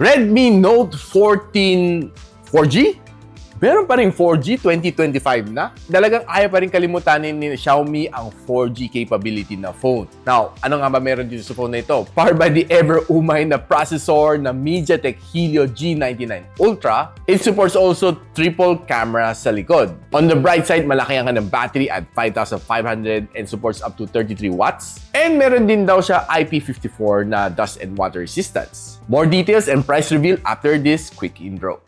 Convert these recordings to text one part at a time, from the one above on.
Redmi Note 14 4G? Meron pa rin 4G 2025 na. Talagang ayaw pa rin kalimutanin ni Xiaomi ang 4G capability na phone. Now, ano nga ba meron dito sa phone na ito? Powered by the ever-umay na processor na Mediatek Helio G99 Ultra. It supports also triple camera sa likod. On the bright side, malaki ang kanyang battery at 5,500 and supports up to 33 watts. And meron din daw siya IP54 na dust and water resistance. More details and price reveal after this quick intro.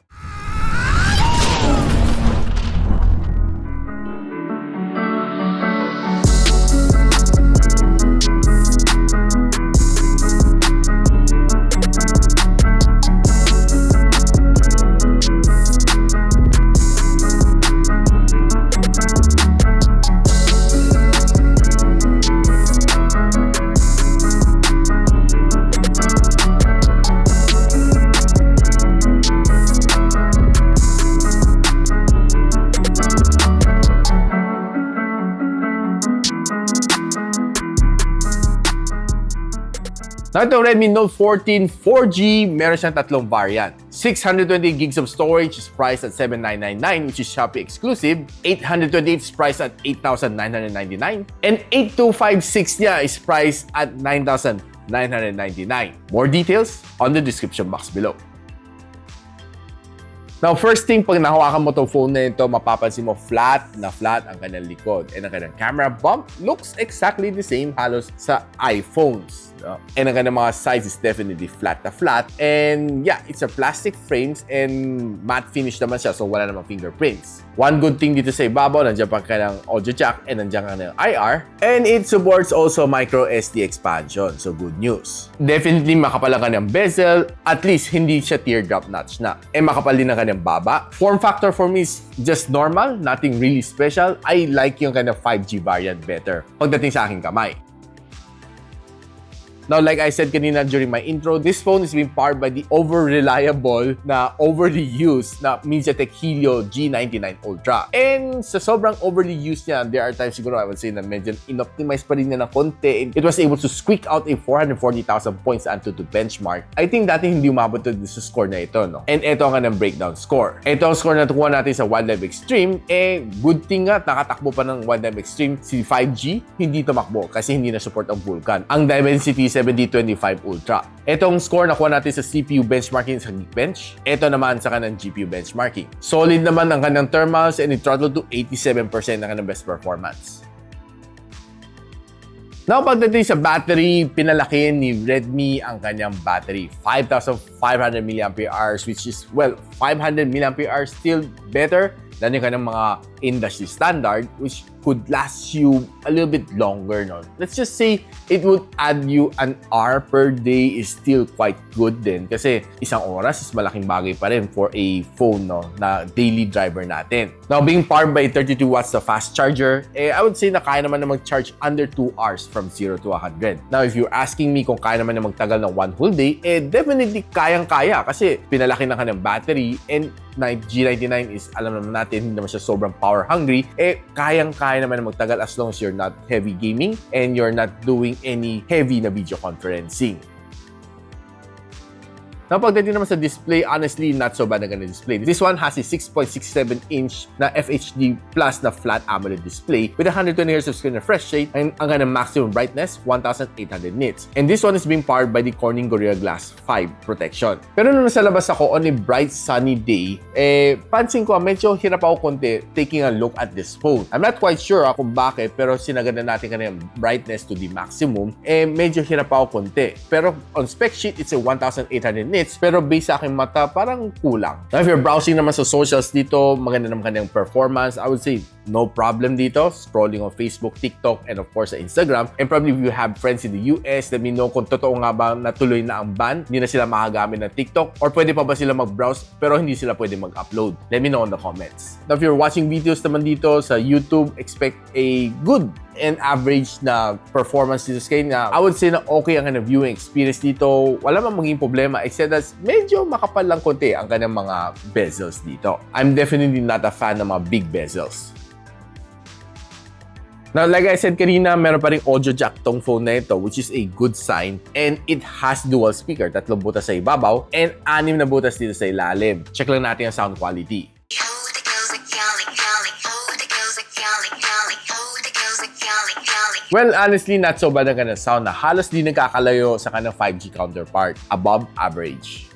Now, itong Redmi Note 14 4G, meron siyang tatlong variant. 620 gigs of storage is priced at $7,999, which is Shopee exclusive. 828 is priced at $8,999. And 8256 niya is priced at $9,999. More details on the description box below. Now, first thing, pag nahawakan mo itong phone na ito, mapapansin mo flat ang kanyang likod. And ang kanyang camera bump looks exactly the same halos sa iPhones. And ang kanyang mga size is definitely flat na flat. And yeah, it's a plastic frames and matte finish naman siya, so wala namang fingerprints. One good thing dito sa ibabaw, nandiyan pa kanyang audio jack and nandiyan kanyang IR. And it supports also micro SD expansion, so good news. Definitely makapal ang kanyang bezel, at least hindi siya teardrop notch na. And makapal din ang kanyang baba. Form factor for me is just normal, nothing really special. I like yung kanyang 5G variant better pagdating sa aking kamay. Now, like I said kanina during my intro, this phone is being powered by the over-reliable na overly used na Mediatek Helio G99 Ultra. And sa sobrang overly used niya, there are times siguro I would say na medyo inoptimize pa rin niya ng konti. It was able to squeak out a 440,000 points onto the benchmark. I think dati hindi umabot to sa score na ito, no? And ito ang kanyang breakdown score. Ito ang score na tukuha natin sa Wildlife Extreme. Good thing nga, nakatakbo pa ng Wildlife Extreme. Si 5G, hindi tumakbo kasi hindi na support ang Vulkan. Ang Dimensity 7025 Ultra. Itong score na kuha natin sa CPU benchmarking sa Geekbench. Ito naman sa kanang GPU benchmarking. Solid naman ang kanang thermals and it throttled to 87% ng kanang best performance. Now, pagdating sa battery, pinalaki ni Redmi ang kanyang battery. 5,500 mAh, which is, well, 500 mAh still better than yung kanyang mga industry standard, which could last you a little bit longer, no? Let's just say it would add you an hour per day is still quite good din kasi isang oras is malaking bagay pa rin for a phone, no, na daily driver natin. Now, being powered by 32 watts na fast charger, I would say na kaya naman na mag-charge under 2 hours from 0 to 100. Now, if you're asking me kung kaya naman na magtagal ng one whole day, definitely kayang-kaya kasi pinalaki na kanyang battery and G99 is, alam naman natin, hindi naman siya sobrang power hungry, kayang-kaya naman na magtagal as long as you're not heavy gaming and you're not doing any heavy na video conferencing. Now, pagdating naman sa display, honestly, not so bad na ganun display. This one has a 6.67-inch na FHD Plus na flat AMOLED display with 120Hz of screen refresh rate and ang ganang maximum brightness, 1,800 nits. And this one is being powered by the Corning Gorilla Glass 5 protection. Pero nung nasa labas ako on a bright sunny day, pansin ko medyo hirap ako konti taking a look at this phone. I'm not quite sure kung bakit, pero sinaganda natin kanyang brightness to the maximum, medyo hirap ako konti. Pero on spec sheet, it's a 1,800 nits. Pero based sa aking mata, parang kulang. Now, if you're browsing naman sa socials dito, maganda naman kanyang performance. I would say, no problem dito. Scrolling on Facebook, TikTok, and of course sa Instagram. And probably if you have friends in the US, let me know kung totoo nga ba natuloy na ang ban. Hindi na sila makagamit ng TikTok. Or pwede pa ba sila mag-browse pero hindi sila pwede mag-upload. Let me know in the comments. Now, if you're watching videos naman dito sa YouTube, expect a good and average na performance dito sa kanya. I would say na okay ang kanyang viewing experience dito. Wala mang maging problema except that medyo makapal lang konti ang kanyang mga bezels dito. I'm definitely not a fan ng mga big bezels. Now, like I said kanina, meron pa rin audio jack tong phone na ito, which is a good sign. And it has dual speaker, 3 butas sa ibabaw and 6 na butas dito sa ilalim. Check lang natin ang sound quality. Well, honestly, not so bad ang kanang sound na halos di nagkakalayo sa kanang 5G counterpart, above average.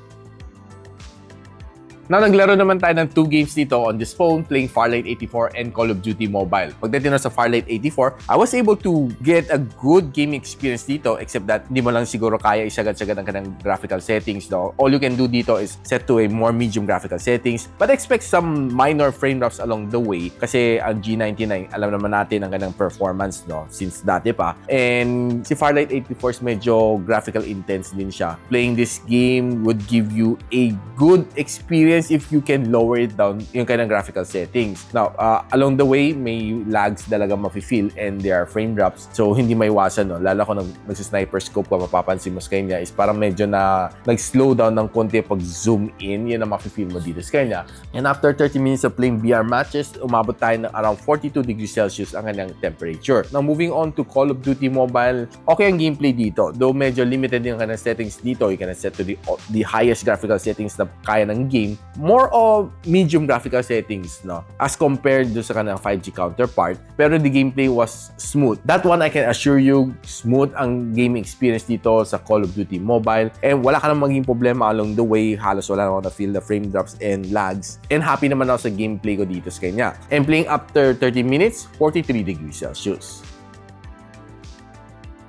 Now, naglaro naman tayo ng 2 games dito on this phone, playing Farlight 84 and Call of Duty Mobile. Pagdating na sa Farlight 84, I was able to get a good gaming experience dito, except that hindi mo lang siguro kaya isagad-sagad ang kanang graphical settings. No? All you can do dito is set to a more medium graphical settings, but expect some minor frame drops along the way kasi ang G99, alam naman natin ang kanang performance, no? Since dati pa. And si Farlight 84 is medyo graphical intense din siya. Playing this game would give you a good experience if you can lower it down yung kanyang graphical settings. Now, along the way, may lags talaga mafe-feel and there are frame drops. So, hindi maiwasan, no? Lalo kung nag-sniper scope ka, mapapansin mo sa kanya is parang medyo na nag-slow down ng konti pag zoom in. Yun ang mafe-feel mo dito sa kanya. And after 30 minutes of playing VR matches, umabot tayo ng around 42 degrees Celsius ang kanyang temperature. Now, moving on to Call of Duty Mobile, okay ang gameplay dito. Though medyo limited yung kanyang settings dito, you can set to the highest graphical settings na kaya ng game. More of medium graphical settings, no, as compared do sa kanang 5G counterpart, pero the gameplay was smooth. That one I can assure you, smooth ang gaming experience dito sa Call of Duty Mobile, and wala ka nang maging problema along the way. Halos wala na feel the frame drops and lags, and happy naman ako sa gameplay ko dito sa kanya. And playing after 30 minutes, 43 degrees Celsius.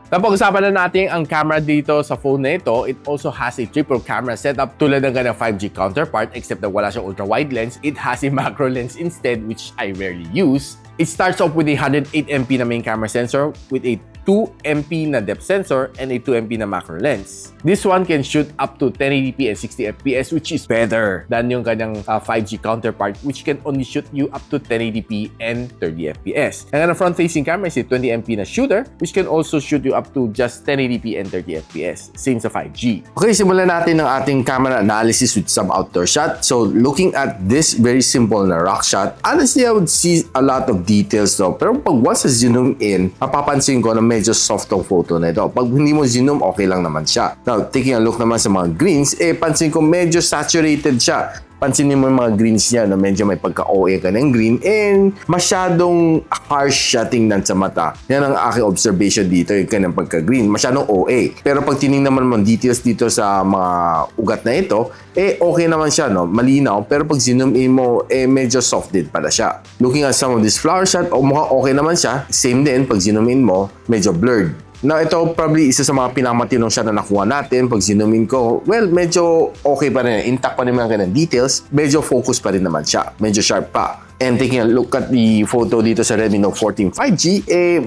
Napag-usapan na natin ang camera dito sa phone na ito. It also has a triple camera setup tulad ng kanyang 5G counterpart, except that wala siyang ultra-wide lens. It has a macro lens instead, which I rarely use. It starts off with a 108MP na main camera sensor with a 2MP na depth sensor and a 2MP na macro lens. This one can shoot up to 1080p and 60fps, which is better than yung kanyang 5G counterpart, which can only shoot you up to 1080p and 30fps. And ang front-facing camera is a 20MP na shooter, which can also shoot you up to just 1080p and 30fps, same sa 5G. Okay, simulan natin ang ating camera analysis with some outdoor shot. So, looking at this very simple na rock shot, honestly, I would see a lot of details though. Pero pag once I zoom in, mapapansin ko na medyo soft ang photo na ito. Pag hindi mo zoom, okay lang naman siya. Now, taking a look naman sa mga greens, pansin ko medyo saturated siya. Pansinin mo yung mga greens niya na medyo may pagka-OA ka ng green and masyadong harsh siya tingnan sa mata. Yan ang aking observation dito, yung kanyang pagka-green. Masyadong OA. Pero pag tinignan naman mo details dito sa mga ugat na ito, okay naman siya, no? Malinaw. Pero pag zoom in mo, medyo soft din pala siya. Looking at some of this flower shot, mukhang okay naman siya. Same din, pag zoom in mo, medyo blurred. Now, ito probably isa sa mga pinakamatinong shot na nakuha natin. Pag zoomin ko, well, medyo okay pa rin. Intact pa rin mga ganang details. Medyo focus pa rin naman siya. Medyo sharp pa. And taking a look at the photo dito sa Redmi Note 14 5G,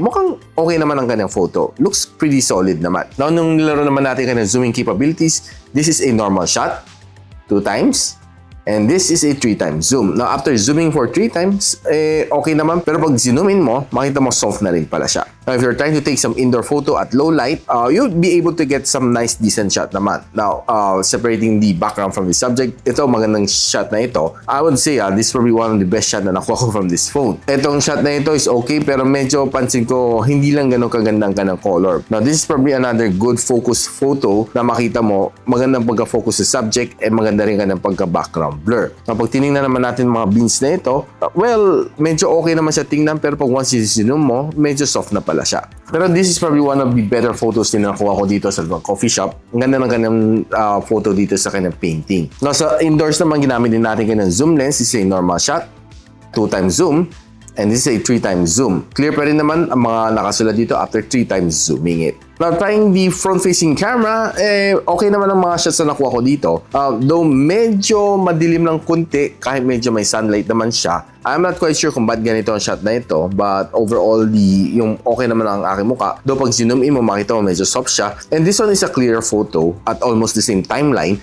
mukhang okay naman ang kanyang photo. Looks pretty solid naman. Now, nung nilaro naman natin kanyang zooming capabilities, this is a normal shot, 2 times. And this is a 3 times zoom. Now, after zooming for 3 times, okay naman. Pero pag zoomin mo, makita mo soft na rin pala siya. Now, if you're trying to take some indoor photo at low light, you'll be able to get some nice, decent shot naman. Now, separating the background from the subject, ito, magandang shot na ito. I would say, this is probably one of the best shot na nakuha ko from this phone. Itong shot na ito is okay, pero medyo pansin ko, hindi lang ganun kagandang ka ng color. Now, this is probably another good focus photo na makita mo, magandang pagka-focus sa subject, and maganda rin ka ng pagka-background blur. Now, pag tinignan naman natin mga beans na ito, well, medyo okay naman siya tingnan, pero pag once you-zoom mo, medyo soft na pala siya. Pero this is probably one of the better photos din na nakuha ko dito sa coffee shop. Ang ganda ng kanyang photo dito sa kanyang painting. Now, sa indoors naman, ginamit din natin kanyang zoom lens. This is a normal shot, 2 times zoom, and this is a 3 times zoom. Clear pa rin naman ang mga nakasulat dito after 3 times zooming it. Now, trying the front-facing camera, okay naman ang mga shots na nakuha ko dito. Though medyo madilim lang kunti, kahit medyo may sunlight naman siya. I'm not quite sure kung ba't ganito ang shot na ito, but overall, yung okay naman ang aking mukha. Though pag zoom in mo, makita mo medyo soft siya. And this one is a clear photo at almost the same timeline.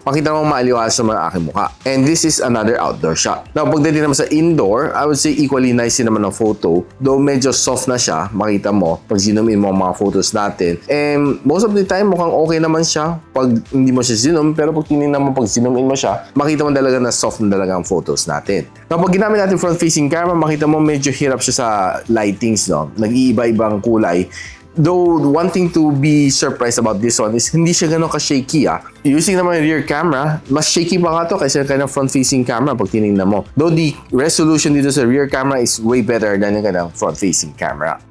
Makita mo maaliwas sa mga aking mukha. And this is another outdoor shot. Now, pagdating naman sa indoor, I would say equally nice din naman ang photo. Though medyo soft na siya, makita mo, pag zoom in mo ang mga photos na natin. And most of the time, mukhang okay naman siya pag hindi mo siya zoom, pero pag tinignan mo, pag zoom in mo siya, makita mo talaga na soft na talaga ang photos natin. Kapag ginamit natin front-facing camera, makita mo medyo hirap siya sa lightings, no? Nag-iiba-ibang kulay. Though, one thing to be surprised about this one is hindi siya ganun ka-shaky, ah. Using naman yung rear camera, mas shaky pa nga to kaysa kanyang front-facing camera pag tinignan mo. Though the resolution dito sa rear camera is way better than yung kanyang front-facing camera.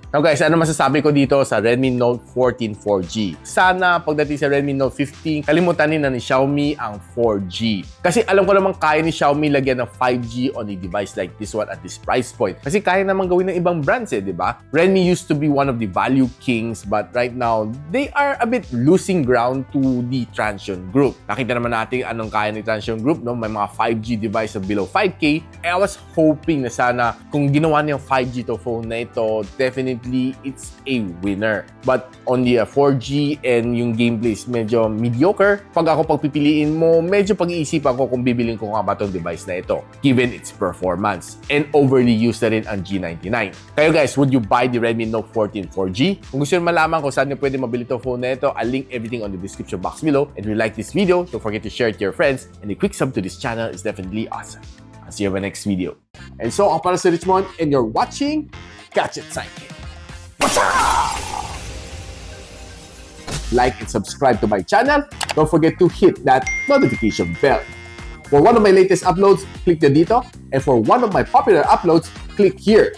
Now guys, ano masasabi ko dito sa Redmi Note 14 4G? Sana pagdating sa Redmi Note 15, kalimutan na ni Xiaomi ang 4G. Kasi alam ko naman kaya ni Xiaomi lagyan ng 5G on a device like this one at this price point. Kasi kaya naman gawin ng ibang brands di ba? Redmi used to be one of the value kings, but right now, they are a bit losing ground to the Transsion Group. Nakita naman natin anong kaya ni Transsion Group, no? May mga 5G device na below 5K. I was hoping na sana kung ginawa niyang 5G to phone na ito, definitely it's a winner. But on the 4G and yung gameplay is medyo mediocre. Pag ako pagpipiliin mo, medyo pag-iisipan ko kung bibilin ko nga ba itong device na ito, given its performance. And overly used na rin ang G99. Kayo guys, would you buy the Redmi Note 14 4G? Kung gusto nyo malaman kung saan nyo pwede mabili itong phone na ito, I'll link everything on the description box below. And if you like this video, don't forget to share it to your friends. And a quick sub to this channel is definitely awesome. I'll see you in my next video. And so, ako para sa Richmond, and you're watching Gadget Sidekick. Like and subscribe to my channel. Don't forget to hit that notification bell. For one of my latest uploads, click the dito. And for one of my popular uploads, click here.